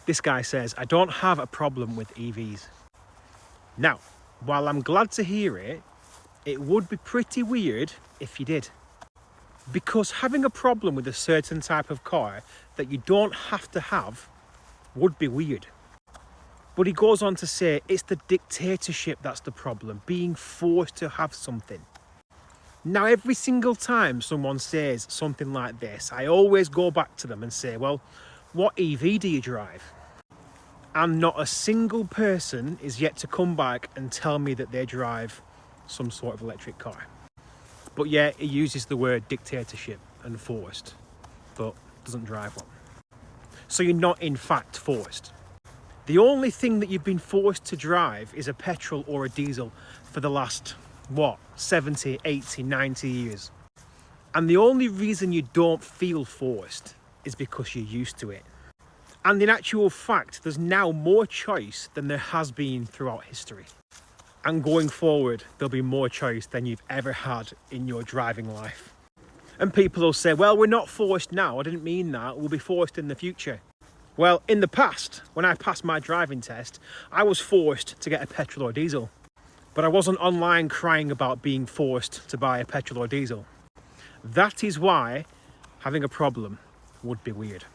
This guy says, I don't have a problem with EVs. Now, while I'm glad to hear it, it would be pretty weird if you did. Because having a problem with a certain type of car that you don't have to have would be weird. But he goes on to say it's the dictatorship that's the problem, being forced to have something. Now, every single time someone says something like this, I always go back to them and say, well, what EV do you drive? And not a single person is yet to come back and tell me that they drive some sort of electric car. But yeah, he uses the word dictatorship and forced, but doesn't drive one. So you're not in fact forced. The only thing that you've been forced to drive is a petrol or a diesel for the last, 70, 80, 90 years. And the only reason you don't feel forced is because you're used to it. And in actual fact, there's now more choice than there has been throughout history. And going forward, there'll be more choice than you've ever had in your driving life. And people will say, well, we're not forced now. I didn't mean that. We'll be forced in the future. Well, in the past, when I passed my driving test, I was forced to get a petrol or diesel. But I wasn't online crying about being forced to buy a petrol or diesel. That is why having a problem would be weird.